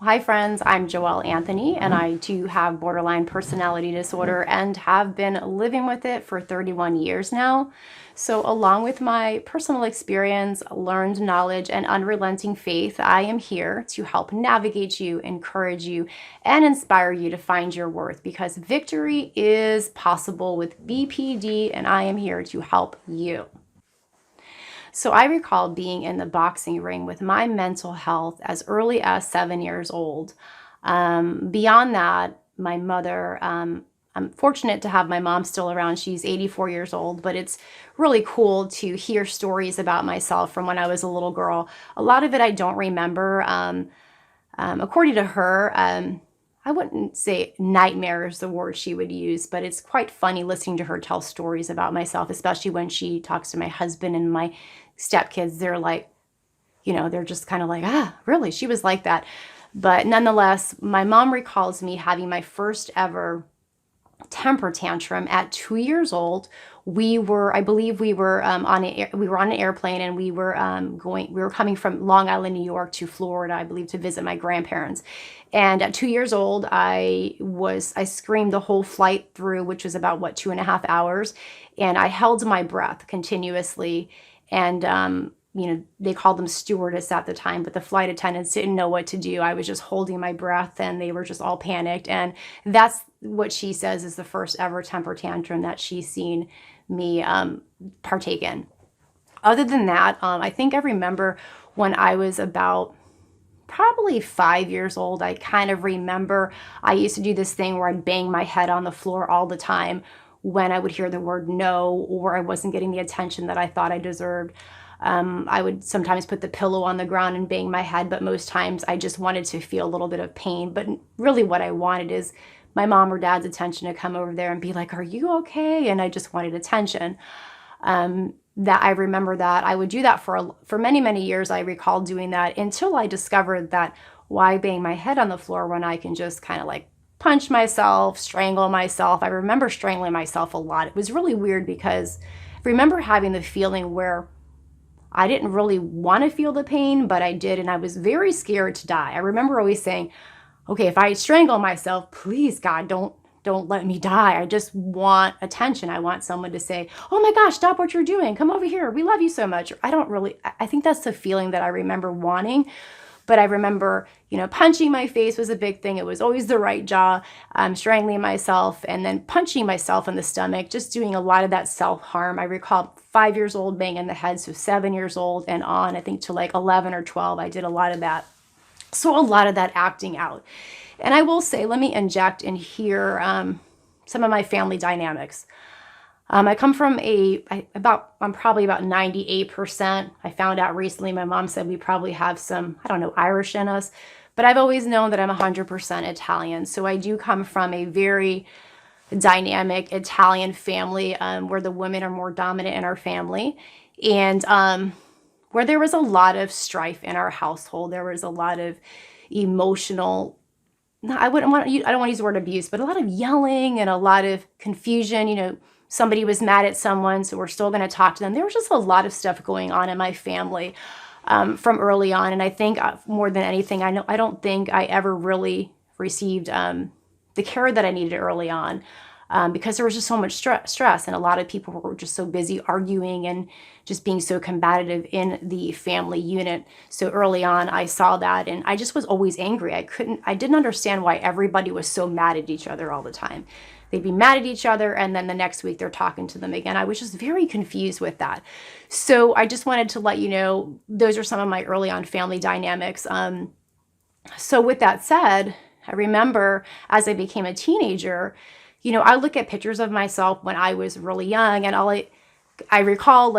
Hi friends, I'm Joelle Anthony and I do have borderline personality disorder and have been living with it for 31 years now. So along with my personal experience, learned knowledge, and unrelenting faith, I am here to help navigate you, encourage you, and inspire you to find your worth because victory is possible with BPD and I am here to help you. So I recall being in the boxing ring with my mental health as early as 7 years old. Beyond that, my mother, I'm fortunate to have my mom still around. She's 84 years old, but it's really cool to hear stories about myself from when I was a little girl. A lot of it I don't remember. According to her, I wouldn't say nightmare is the word she would use, but it's quite funny listening to her tell stories about myself, especially when she talks to my husband and my stepkids. They're like, they're just kind of like, really? She was like that. But nonetheless, my mom recalls me having my first ever temper tantrum at 2 years old. I believe we were on an airplane, and we were coming from Long Island, New York to Florida, I believe, to visit my grandparents. And at 2 years old, I screamed the whole flight through, which was about 2.5 hours, and I held my breath continuously. And they called them stewardess at the time, but the flight attendants didn't know what to do. I was just holding my breath and they were just all panicked. And that's what she says is the first ever temper tantrum that she's seen me partake in. Other than that, I think I remember when I was about probably 5 years old, I kind of remember I used to do this thing where I'd bang my head on the floor all the time when I would hear the word no, or I wasn't getting the attention that I thought I deserved. I would sometimes put the pillow on the ground and bang my head, but most times I just wanted to feel a little bit of pain. But really what I wanted is my mom or dad's attention to come over there and be like, "Are you okay?" And I just wanted attention. That I remember that I would do that for many, many years. I recall doing that until I discovered that why bang my head on the floor when I can just kind of like punch myself, strangle myself. I remember strangling myself a lot. It was really weird because I remember having the feeling where I didn't really want to feel the pain, but I did, and I was very scared to die. I remember always saying, okay, if I strangle myself, please God, don't let me die. I just want attention. I want someone to say, "Oh my gosh, stop what you're doing. Come over here. We love you so much." I think that's the feeling that I remember wanting. But I remember, punching my face was a big thing. It was always the right jaw, strangling myself, and then punching myself in the stomach, just doing a lot of that self-harm. I recall 5 years old banging the head, so 7 years old and on, I think to like 11 or 12, I did a lot of that. So a lot of that acting out. And I will say, let me inject in here some of my family dynamics. I come from I'm probably about 98%. I found out recently, my mom said we probably have some, I don't know, Irish in us, but I've always known that I'm 100% Italian. So I do come from a very dynamic Italian family where the women are more dominant in our family. And where there was a lot of strife in our household. There was a lot of emotional, I don't want to use the word abuse, but a lot of yelling and a lot of confusion. Somebody was mad at someone, so we're still going to talk to them. There was just a lot of stuff going on in my family from early on. And I think more than anything, I don't think I ever really received the care that I needed early on because there was just so much stress. And a lot of people were just so busy arguing and just being so combative in the family unit. So early on, I saw that and I just was always angry. I didn't understand why everybody was so mad at each other all the time. They'd be mad at each other, and then the next week they're talking to them again. I was just very confused with that. So I just wanted to let you know, those are some of my early on family dynamics. So with that said, I remember as I became a teenager, I look at pictures of myself when I was really young, and I recall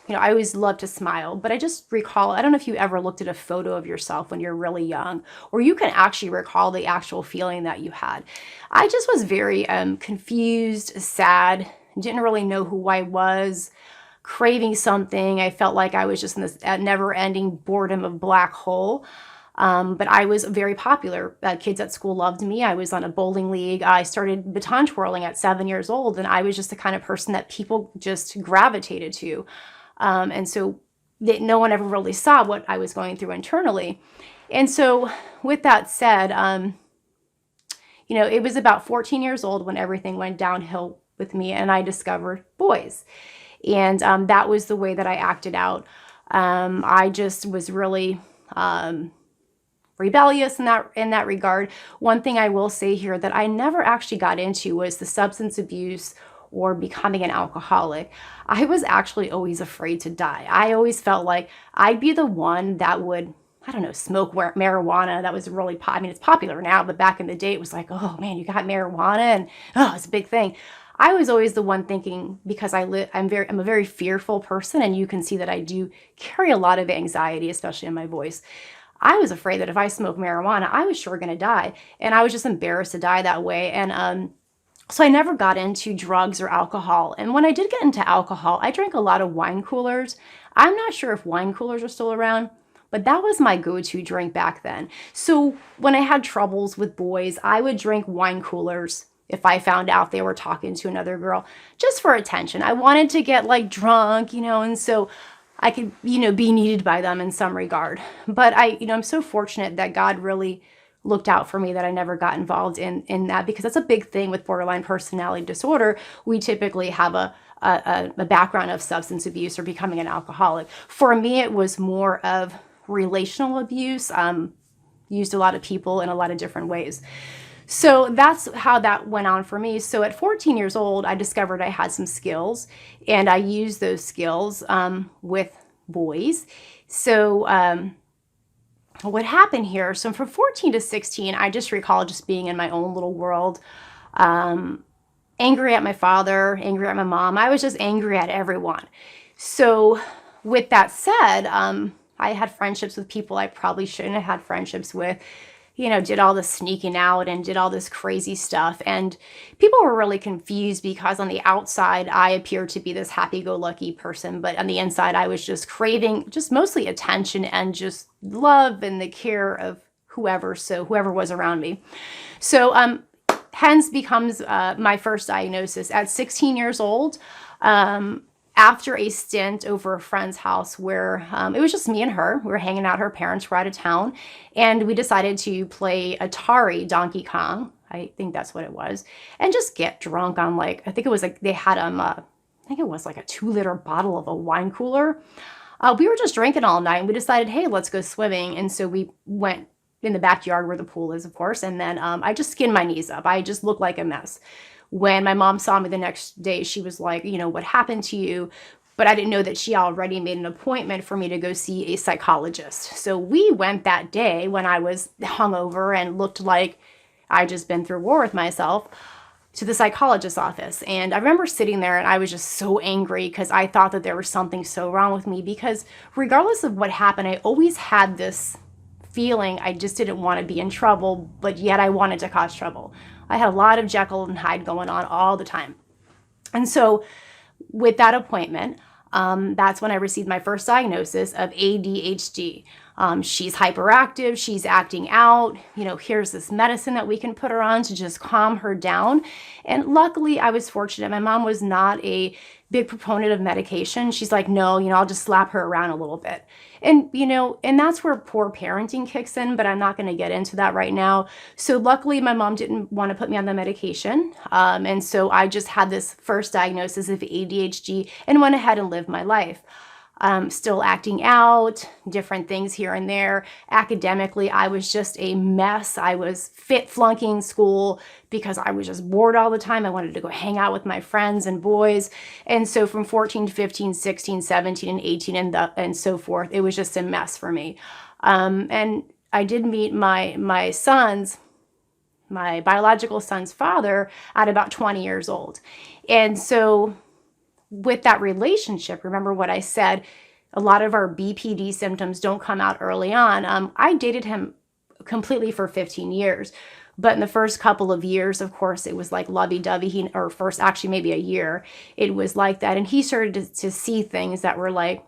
I always love to smile, but I just recall, I don't know if you ever looked at a photo of yourself when you're really young, or you can actually recall the actual feeling that you had. I just was very confused, sad, didn't really know who I was, craving something. I felt like I was just in this never-ending boredom of black hole. But I was very popular. Kids at school loved me. I was on a bowling league. I started baton twirling at 7 years old, and I was just the kind of person that people just gravitated to. And so no one ever really saw what I was going through internally. And so with that said, it was about 14 years old when everything went downhill with me and I discovered boys. And that was the way that I acted out. I just was really rebellious in that regard. One thing I will say here that I never actually got into was the substance abuse or becoming an alcoholic. I was actually always afraid to die. I always felt like I'd be the one that would, I don't know, smoke marijuana. That was really, I mean, it's popular now, but back in the day, it was like, oh man, you got marijuana, and oh, it's a big thing. I was always the one thinking, because I'm a very fearful person, and you can see that I do carry a lot of anxiety, especially in my voice. I was afraid that if I smoked marijuana, I was sure going to die, and I was just embarrassed to die that way. And so I never got into drugs or alcohol. And when I did get into alcohol, I drank a lot of wine coolers. I'm not sure if wine coolers are still around, but that was my go-to drink back then. So when I had troubles with boys, I would drink wine coolers if I found out they were talking to another girl, just for attention. I wanted to get like drunk, and so I could, be needed by them in some regard. But I'm so fortunate that God really looked out for me that I never got involved in that, because that's a big thing with borderline personality disorder. We typically have a background of substance abuse or becoming an alcoholic. For me, it was more of relational abuse, used a lot of people in a lot of different ways. So that's how that went on for me. So at 14 years old, I discovered I had some skills, and I used those skills with boys. So what happened here? So from 14 to 16, I just recall just being in my own little world, angry at my father, angry at my mom. I was just angry at everyone. So with that said, I had friendships with people I probably shouldn't have had friendships with, did all this sneaking out and did all this crazy stuff. And people were really confused, because on the outside, I appeared to be this happy-go-lucky person. But on the inside, I was just craving just mostly attention and just love and the care of whoever was around me. So hence becomes my first diagnosis at 16 years old. After a stint over a friend's house where it was just me and her. We were hanging out. Her parents were out of town, and we decided to play Atari Donkey Kong. I think that's what it was. And just get drunk on I think it was like they had I think it was like a 2-liter bottle of a wine cooler. We were just drinking all night, and we decided, hey, let's go swimming. And so we went in the backyard where the pool is, of course. And then I just skinned my knees up. I just looked like a mess. When my mom saw me the next day, she was like, what happened to you? But I didn't know that she already made an appointment for me to go see a psychologist. So we went that day when I was hungover and looked like I'd just been through war with myself, to the psychologist's office. And I remember sitting there, and I was just so angry, because I thought that there was something so wrong with me, because regardless of what happened, I always had this feeling I just didn't want to be in trouble, but yet I wanted to cause trouble. I had a lot of Jekyll and Hyde going on all the time. And so with that appointment, that's when I received my first diagnosis of ADHD. She's hyperactive, she's acting out, here's this medicine that we can put her on to just calm her down. And luckily, I was fortunate. My mom was not a big proponent of medication. She's like, no, I'll just slap her around a little bit. And, and that's where poor parenting kicks in, but I'm not going to get into that right now. So luckily, my mom didn't want to put me on the medication. And so I just had this first diagnosis of ADHD and went ahead and lived my life. Still acting out, different things here and there. Academically, I was just a mess. I was flunking school because I was just bored all the time. I wanted to go hang out with my friends and boys. And so from 14 to 15, 16, 17, and 18, and so forth, it was just a mess for me. And I did meet my biological son's father at about 20 years old. And so with that relationship, remember what I said, a lot of our BPD symptoms don't come out early on. I dated him completely for 15 years. But in the first couple of years, of course, it was like lovey-dovey, or first, actually maybe a year, it was like that. And he started to see things that were like,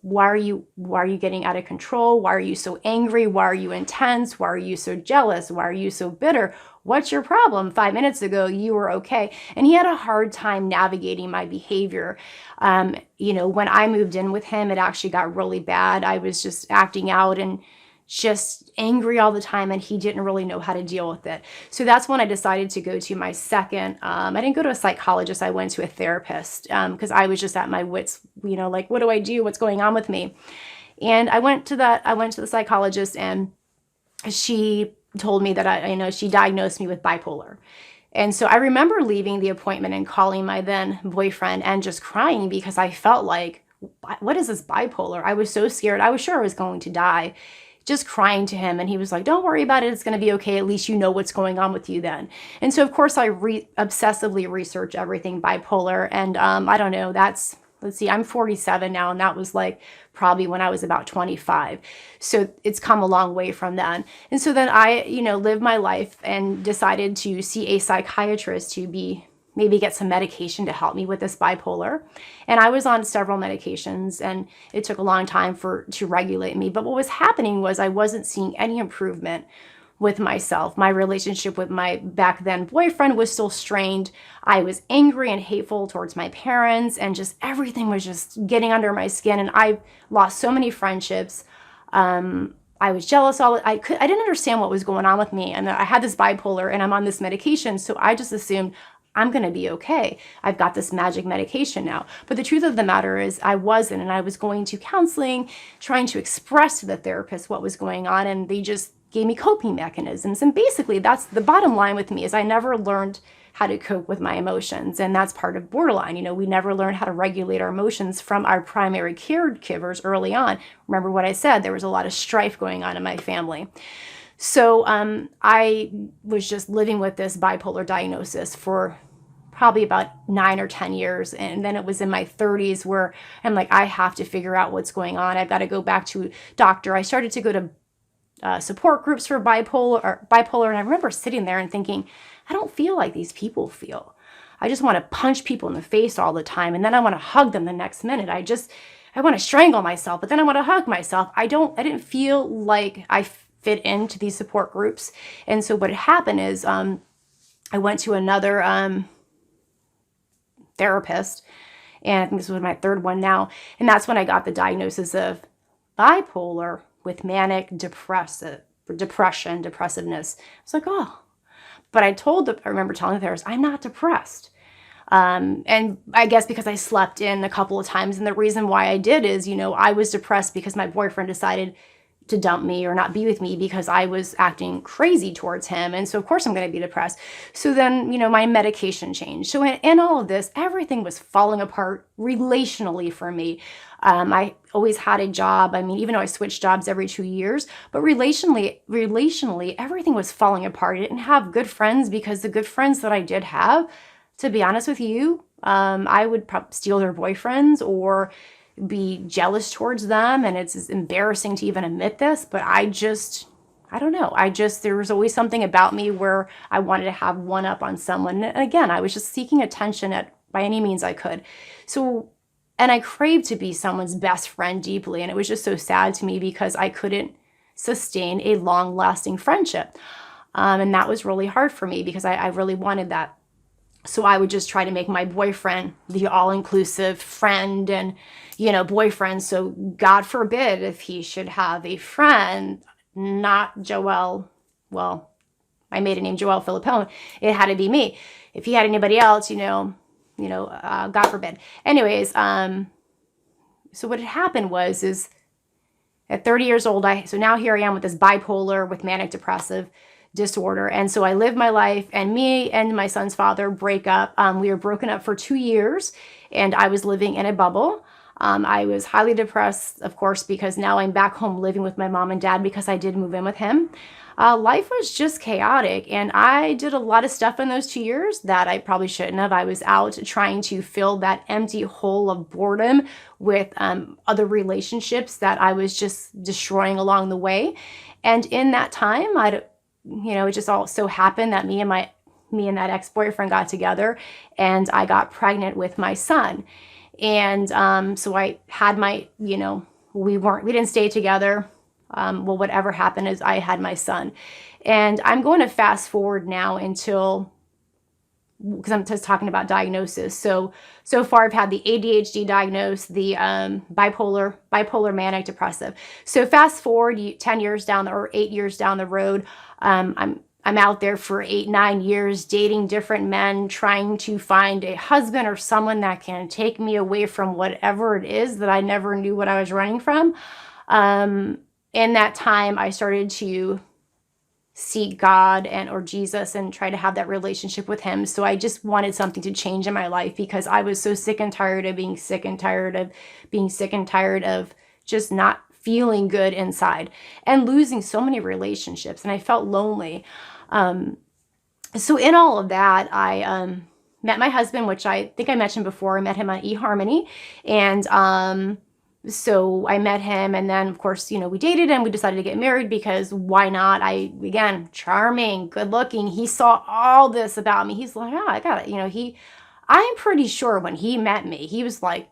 why are you getting out of control? Why are you so angry? Why are you intense? Why are you so jealous? Why are you so bitter? What's your problem? 5 minutes ago, you were okay. And he had a hard time navigating my behavior. When I moved in with him, it actually got really bad. I was just acting out and just angry all the time, and he didn't really know how to deal with it. So that's when I decided to go to my second, I didn't go to a psychologist, I went to a therapist, because I was just at my wits, like, what do I do? What's going on with me? And I went to the psychologist, and she told me that she diagnosed me with bipolar. And so I remember leaving the appointment and calling my then boyfriend and just crying because I felt like, what is this bipolar? I was so scared. I was sure I was going to die. Just crying to him. And he was like, don't worry about it. It's going to be okay. At least you know what's going on with you then. And so, of course, I obsessively research everything bipolar. And I don't know, let's see, I'm 47 now, and that was like probably when I was about 25. So it's come a long way from then. And so then I, lived my life and decided to see a psychiatrist to maybe get some medication to help me with this bipolar. And I was on several medications, and it took a long time to regulate me. But what was happening was I wasn't seeing any improvement with myself. My relationship with my back then boyfriend was still strained. I was angry and hateful towards my parents, and just everything was just getting under my skin. And I lost so many friendships. I was jealous. I didn't understand what was going on with me. And I had this bipolar, and I'm on this medication. So I just assumed I'm going to be okay. I've got this magic medication now. But the truth of the matter is I wasn't. And I was going to counseling, trying to express to the therapist what was going on. And they just gave me coping mechanisms. And basically that's the bottom line with me, is I never learned how to cope with my emotions. And that's part of borderline. We never learned how to regulate our emotions from our primary caregivers early on. Remember what I said, there was a lot of strife going on in my family. So I was just living with this bipolar diagnosis for probably about 9 or 10 years. And then it was in my 30s where I'm like, I have to figure out what's going on. I've got to go back to a doctor. I started to go to support groups for bipolar. And I remember sitting there and thinking, I don't feel like these people feel. I just want to punch people in the face all the time. And then I want to hug them the next minute. I want to strangle myself, but then I want to hug myself. I didn't feel like I fit into these support groups. And so what happened is I went to another therapist, and I think this was my third one now. And that's when I got the diagnosis of bipolar with manic depressiveness. I was like, oh, but I remember telling the therapist, I'm not depressed. And I guess because I slept in a couple of times, and the reason why I did is, I was depressed because my boyfriend decided to dump me or not be with me because I was acting crazy towards him. And so of course I'm going to be depressed. So then, my medication changed. So in all of this, everything was falling apart relationally for me. I always had a job. Even though I switched jobs every 2 years, but relationally, everything was falling apart. I didn't have good friends, because the good friends that I did have, to be honest with you, I would steal their boyfriends or be jealous towards them. And it's embarrassing to even admit this, but I don't know. There was always something about me where I wanted to have one up on someone. And again, I was just seeking attention by any means I could. So, and I craved to be someone's best friend deeply. And it was just so sad to me because I couldn't sustain a long-lasting friendship. And that was really hard for me because I really wanted that. So I would just try to make my boyfriend the all-inclusive friend and, boyfriend. So God forbid if he should have a friend, not Joelle, well, my maiden name Joelle Filippone, it had to be me. If he had anybody else, God forbid. Anyways, so what had happened is at 30 years old, so now here I am with this bipolar with manic depressive disorder. And so I lived my life, and me and my son's father break up. We were broken up for 2 years, and I was living in a bubble. I was highly depressed, of course, because now I'm back home living with my mom and dad because I did move in with him. Life was just chaotic, and I did a lot of stuff in those 2 years that I probably shouldn't have. I was out trying to fill that empty hole of boredom with other relationships that I was just destroying along the way. And in that time, it just all so happened that me and that ex-boyfriend got together, and I got pregnant with my son. And so I had we didn't stay together. Whatever happened is I had my son. And I'm going to fast forward now until because I'm just talking about diagnosis. So far I've had the ADHD diagnosed, the bipolar manic depressive. So fast forward 10 years down or 8 years down the road, I'm out there for 8, 9 years dating different men, trying to find a husband or someone that can take me away from whatever it is that I never knew what I was running from. In that time, I started to seek God or Jesus and try to have that relationship with him. So I just wanted something to change in my life because I was so sick and tired of being sick and tired of being sick and tired of just not feeling good inside and losing so many relationships. And I felt lonely. So in all of that, I met my husband, which I think I mentioned before. I met him on eHarmony. And so I met him, and then of course, we dated and we decided to get married because why not? Again, charming, good looking. He saw all this about me. He's like, oh, I got it. I'm pretty sure when he met me, he was like,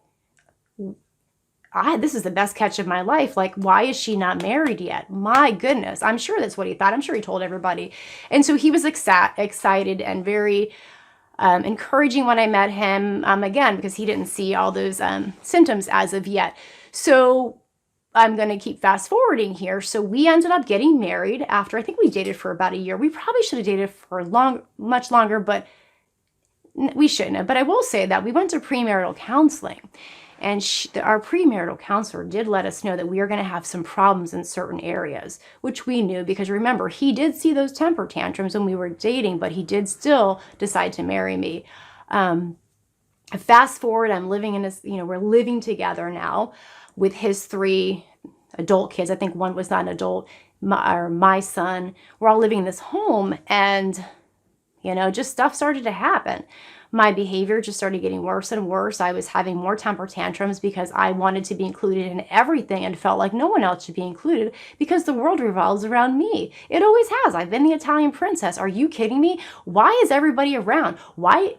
this is the best catch of my life. Like, why is she not married yet? My goodness. I'm sure that's what he thought. I'm sure he told everybody. And so he was excited and very encouraging when I met him, again, because he didn't see all those symptoms as of yet. So I'm going to keep fast forwarding here. So we ended up getting married after, I think we dated for about a year. We probably should have dated for much longer, but we shouldn't have. But I will say that we went to premarital counseling. And our premarital counselor did let us know that we are going to have some problems in certain areas, which we knew because remember, he did see those temper tantrums when we were dating, but he did still decide to marry me. Fast forward, I'm living in this, we're living together now with his 3 adult kids. I think one was not an adult, my son. We're all living in this home and, just stuff started to happen. My behavior just started getting worse and worse. I was having more temper tantrums because I wanted to be included in everything and felt like no one else should be included because the world revolves around me. It always has. I've been the Italian princess. Are you kidding me? Why is everybody around? Why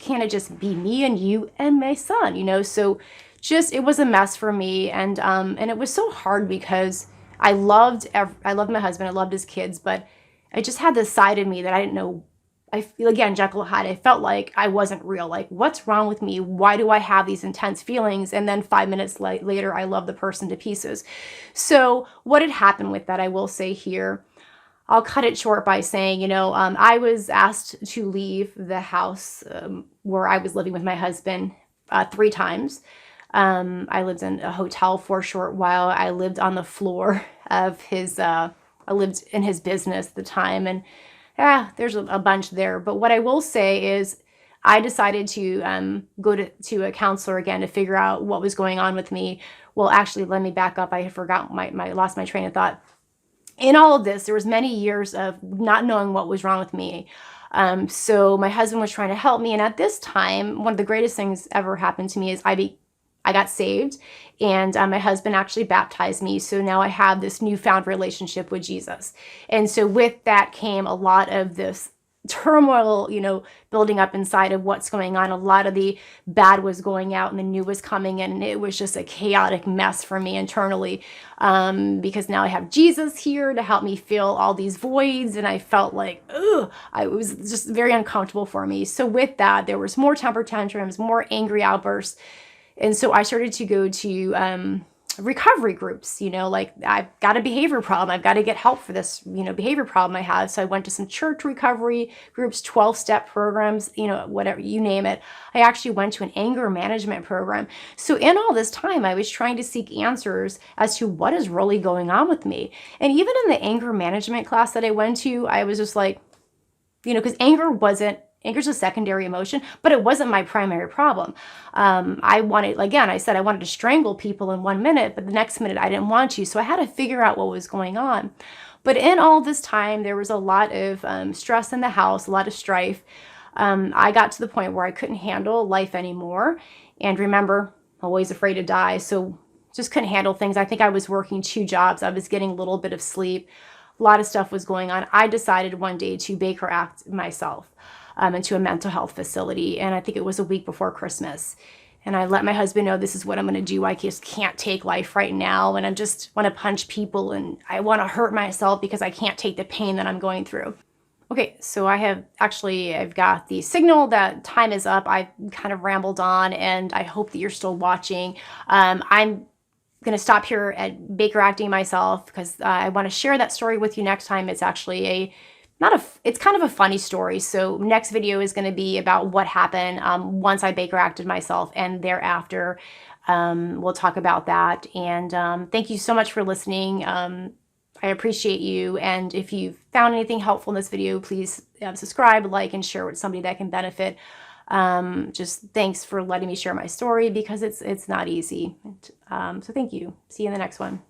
can't it just be me and you and my son? So just it was a mess for me, and it was so hard because I loved my husband. I loved his kids, but I just had this side of me that I didn't know. I feel, again, Jekyll and Hyde, I felt like I wasn't real. Like, what's wrong with me? Why do I have these intense feelings? And then 5 minutes later, I love the person to pieces. So what had happened with that, I will say here, I'll cut it short by saying, I was asked to leave the house where I was living with my husband 3 times. I lived in a hotel for a short while. I lived on the floor of I lived in his business at the time, and there's a bunch there. But what I will say is I decided to go to a counselor again to figure out what was going on with me. Well, actually, let me back up. I had forgotten lost my train of thought. In all of this, there was many years of not knowing what was wrong with me. So my husband was trying to help me. And at this time, one of the greatest things ever happened to me is I got saved, and my husband actually baptized me. So now I have this newfound relationship with Jesus. And so with that came a lot of this turmoil, building up inside of what's going on. A lot of the bad was going out and the new was coming in. And it was just a chaotic mess for me internally, because now I have Jesus here to help me fill all these voids. And I felt like, it was just very uncomfortable for me. So with that, there was more temper tantrums, more angry outbursts. And so I started to go to recovery groups, like I've got a behavior problem. I've got to get help for this, behavior problem I have. So I went to some church recovery groups, 12-step programs, whatever, you name it. I actually went to an anger management program. So in all this time, I was trying to seek answers as to what is really going on with me. And even in the anger management class that I went to, I was just like, because anger's a secondary emotion, but it wasn't my primary problem. I wanted to strangle people in 1 minute, but the next minute I didn't want to. So I had to figure out what was going on. But in all this time, there was a lot of stress in the house, a lot of strife. I got to the point where I couldn't handle life anymore. And remember, always afraid to die. So just couldn't handle things. I think I was working 2 jobs. I was getting a little bit of sleep. A lot of stuff was going on. I decided one day to Baker Act myself into a mental health facility. And I think it was a week before Christmas. And I let my husband know this is what I'm going to do. I just can't take life right now. And I just want to punch people and I want to hurt myself because I can't take the pain that I'm going through. Okay, so I've got the signal that time is up. I've kind of rambled on, and I hope that you're still watching. I'm gonna stop here at Baker acting myself because I want to share that story with you next time. It's actually it's kind of a funny story. So next video is going to be about what happened once I Baker acted myself, and thereafter we'll talk about that. And thank you so much for listening. I appreciate you. And if you found anything helpful in this video, please subscribe, like, and share with somebody that can benefit. Just thanks for letting me share my story because it's not easy. So thank you. See you in the next one.